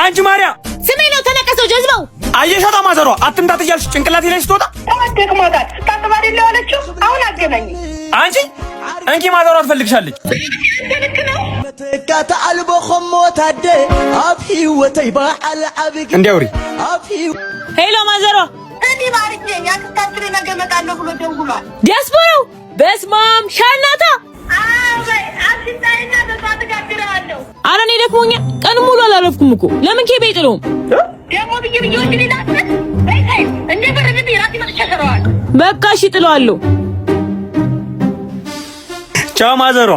አንቺ ማርያም ስሜ ነው ተነቀሰው ጀዝባው አየሻታ ማዘሯ አትምጣት እያልሽ ጭንቅላቴ ላይ ስትወጣ ተማደክማታል ስታስባሪ ለዋለችው አሁን አገናኝ አንቺ እንኪ ማዘሯ ትፈልግሻለች ተካታ አልቦ ኸሞታደ አብ ህይወተይ ባዓል አብግ እንዲያውሪ ሄሎ ማዘሯ እንዲ ባርጄ ያክታትሪ ነገር መጣለው ብሎ ደውሏል ዲያስፖራው በስማም ሻናታ አይ አትታይና ተሳትጋግራለሁ አረኔ ደክሞኛ ቀን ሙሉ አላረፍኩም እኮ ለምን ኬ ቤጥሎም ደሞ ብዬ እንግዲህ ላስበት በይ እንደ በረድ ራስ ይመልከተዋል በቃ እሺ ጥለዋለሁ ቻው ማዘሯ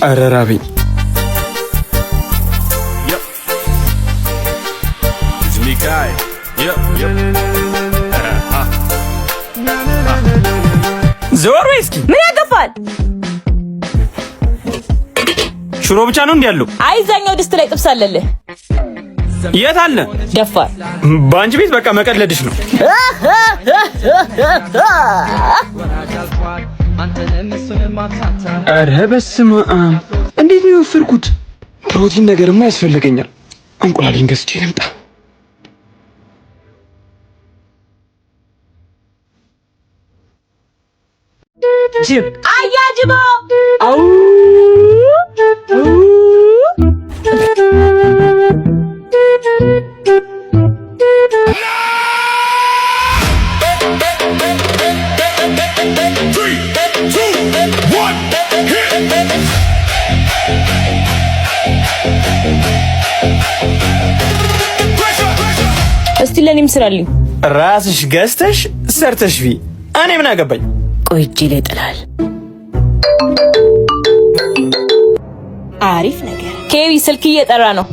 አረራቢ ዞር በይ እስኪ ምን ያገፋል ሽሮ ብቻ ነው እንዴ ያለው አይዛኛው ድስት ላይ ጥብስ አለልህ የት አለ ደፋር ባንቺ ቤት በቃ መቀለድሽ ነው አረ በስመ አብ እንዴት ነው የወፈርኩት ፕሮቲን ነገርማ ያስፈልገኛል እንቁላልን ገዝቼ ልምጣ ጅብ አያጅቦ አው እስቲ ለኔም ስራልኝ ራስሽ ገዝተሽ ሰርተሽ ቢ እኔ ምን አገባኝ ቆይ እጄ ላይ ጥላል አሪፍ ነገር ኬዊ ስልክ እየጠራ ነው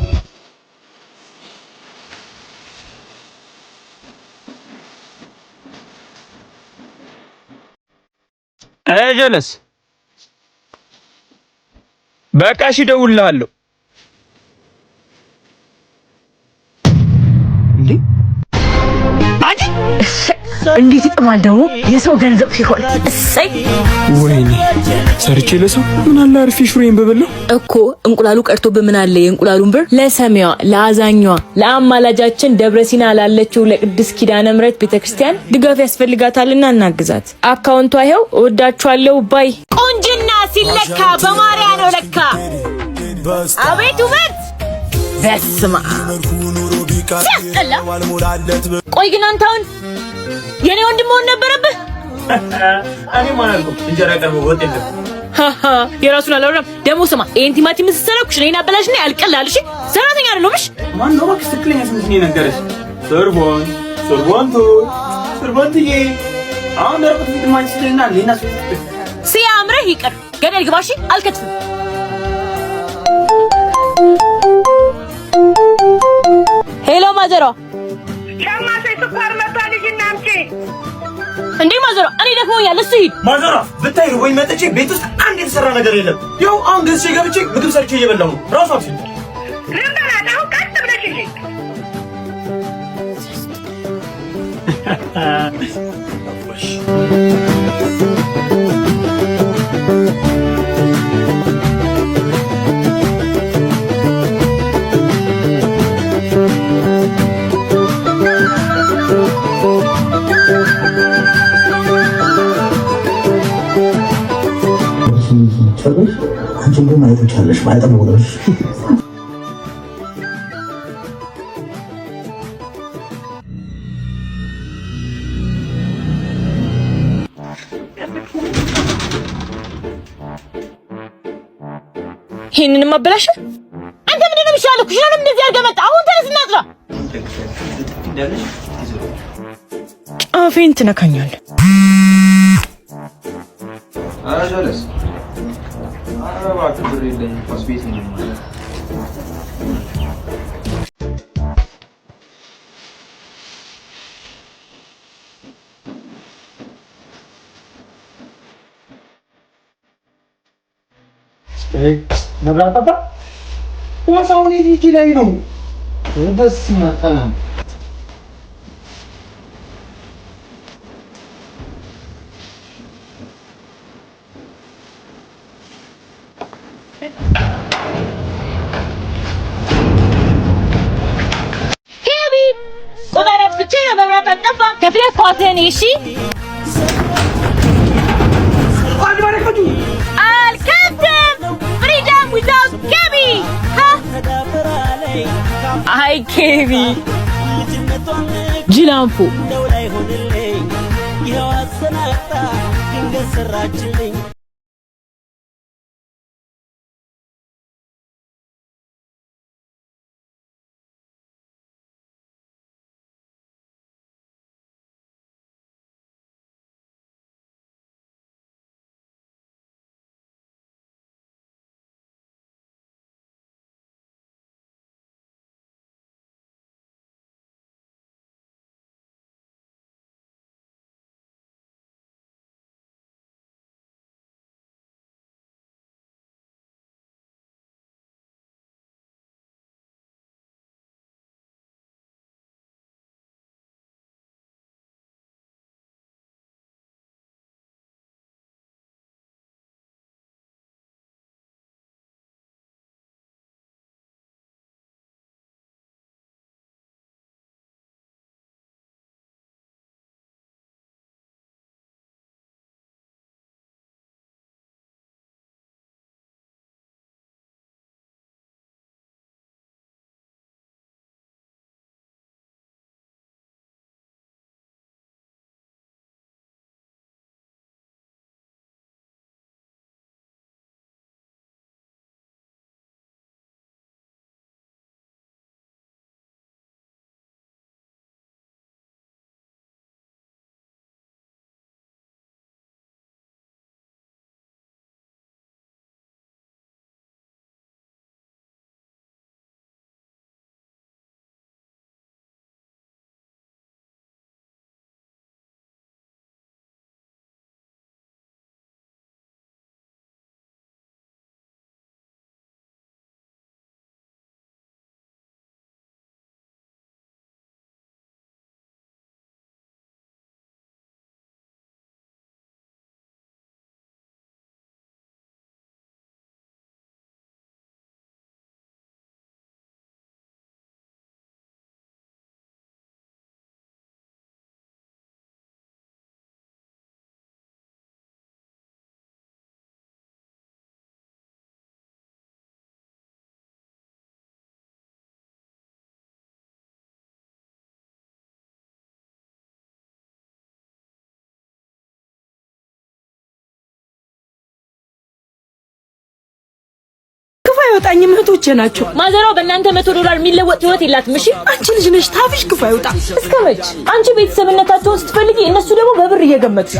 ጀለስ በቃ እሺ እደውልልሃለሁ እንዴት ይጥማል ደግሞ የሰው ገንዘብ ሲሆን እሰይ ወይኔ ሰርቼ ለሰው ምን አለ አርፌ ሽሮዬን በበለው እኮ እንቁላሉ ቀርቶ በምን አለ የእንቁላሉን ብር ለሰሚዋ ለአዛኛዋ ለአማላጃችን ደብረሲና ላለችው ለቅድስት ኪዳነ ምሕረት ቤተክርስቲያን ድጋፍ ያስፈልጋታልና እናግዛት አካውንቷ ይሄው እወዳችኋለሁ ባይ ቆንጅና ሲለካ በማርያ ነው ለካ አቤት ውበት በስማ ቆይ ግን አንተ አሁን የኔ ወንድም መሆን ነበረብህ እኔ ማን አልኩ እንጀራ ቀርቦ ወጥ የለም የራሱን አላወራም ደግሞ ስማ ይሄን ቲማቲም ስትሰራኩሽ ነኝ አበላሽና ያልቀላል እሺ ሰራተኛ አይደለምሽ ማን ነው ማክስ ትክክለኛ ስምሽ ነው ነገርሽ ሰርቦንትዬ አሁን ደረቁት ፊት ማንችልና ሌና ሲያምርህ ይቅር ገደል ግባሽ አልከትፍም ሄሎ ማዘሯ ሻማሴ ስኳር መጣልኝና አምጪ እንዴ ማዘሯ እኔ ደክሞኛል እሱ ሂድ ማዘሯ ብታይ ወይ መጥቼ ቤት ውስጥ አንድ የተሰራ ነገር የለም ያው አሁን ገዝቼ ገብቼ ምግብ ሰርቼ እየበላሁ ነው ራሱ አፍሲ ረንዳናው ቀጥ ብለሽ እሺ አንቺ ግን ማየት ትችላለሽ ማለት ነው ወደሽ ይሄንን ማበላሽ አንተ ምንድን ነው የሚሻለው ኩሽና እንደዚህ አድርገህ መጣ አሁን ተነስና አጥራ አፌን ትነካኛለህ አራጀለስ አረባ ትብር የለኝ ሆስፒታል ነው ማለት ነብራታታ ወሳውን ይጂ ላይ ነው በስመ አብ ኬቢ ቁማራ ብቻ መብራት አጠፋ ከፍለ ኳተን እሺ አልከብድም ፍሪደም ዊዛውት ኬቢ አይ ኬቢ ጅላንፎ አይወጣኝም እህቶቼ ናቸው። ማዘራው በእናንተ $100 የሚለወጥ ህይወት የላትም። እሺ አንቺ ልጅ ነሽ ታፍሽ ክፉ አይወጣ። እስከመች አንቺ ቤተሰብነታቸውን ስትፈልጊ እነሱ ደግሞ በብር እየገመቱ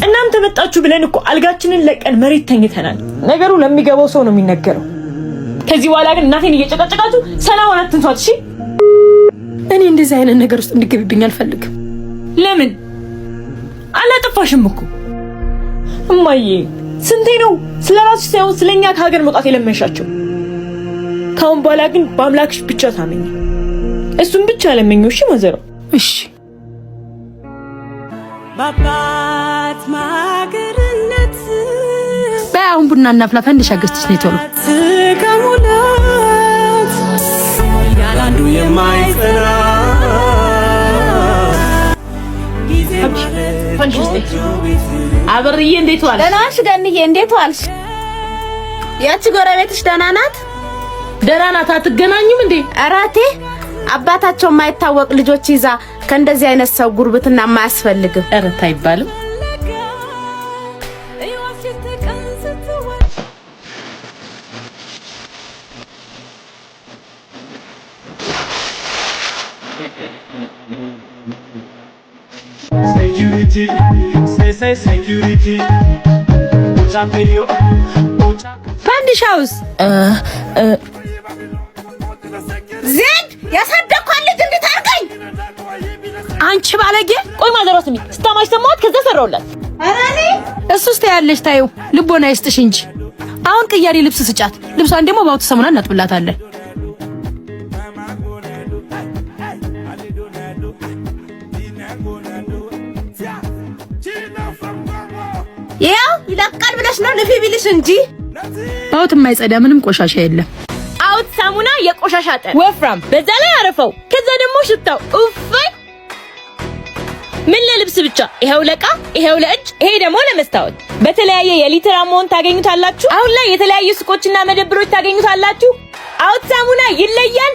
እናንተ መጣችሁ ብለን እኮ አልጋችንን ለቀን መሬት ተኝተናል። ነገሩ ለሚገባው ሰው ነው የሚነገረው። ከዚህ በኋላ ግን እናቴን እየጨቀጨቃችሁ ሰላም አትንሷት። እሺ እኔ እንደዚህ አይነት ነገር ውስጥ እንድትገቢብኝ አልፈልግም። ለምን አላጠፋሽም እኮ እማዬ። ስንቴ ነው ስለራስሽ ሳይሆን ስለኛ ከሀገር መውጣት የለመንሻቸው? ካሁን በኋላ ግን በአምላክሽ ብቻ ታመኝ። እሱን ብቻ ለመኝው። እሺ ማዘራው? እሺ ባባት ማገርነት በአሁን ቡና እናፍላ። ፈንድሻ ገዝተሽ ነው ቶሎ ከሙላት ያላንዱ የማይፈራ አብርዬ እንዴት ዋልሽ? ደህና ነሽ ገንዬ? እንዴት ዋልሽ? ያቺ ጎረቤትሽ ደህና ናት? ደህና ናት። አትገናኙም እንዴ? አራቴ አባታቸው የማይታወቅ ልጆች ይዛ ከእንደዚህ አይነት ሰው ጉርብትና የማያስፈልግም። ኧረ ታይባልም። Security, say security. ፈንድሻውስ ዜድ ያሳደኳት ልጅ እንዴት አርገኝ? አንቺ ባለጌ! ቆይ ማዘራው ስሚ፣ ስታማሽ ሰማት። ከዛ ሰራውላት። አራኔ እሱስ ታያለሽ። ታዩ ልቦና ይስጥሽ እንጂ አሁን ቅያሪ ልብስ ስጫት። ልብሷን ደግሞ ባውት ሰሙና እናጥብላታለን። ያው ይለቃል ብለሽ ነው ልፊ ቢልሽ እንጂ ባውት የማይጸዳ ምንም ቆሻሻ የለም። አውት ሳሙና የቆሻሻ ጠር ወፍራም፣ በዛ ላይ አረፈው፣ ከዛ ደግሞ ሽታው ኡፍ! ምን ለልብስ ብቻ ይሄው ለቃ ይሄው ለእጅ ይሄ ደግሞ ለመስታወት በተለያየ የሊትር አማውንት ታገኙታላችሁ። አሁን ላይ የተለያዩ ሱቆችና መደብሮች ታገኙታላችሁ። አውት ሳሙና ይለያል።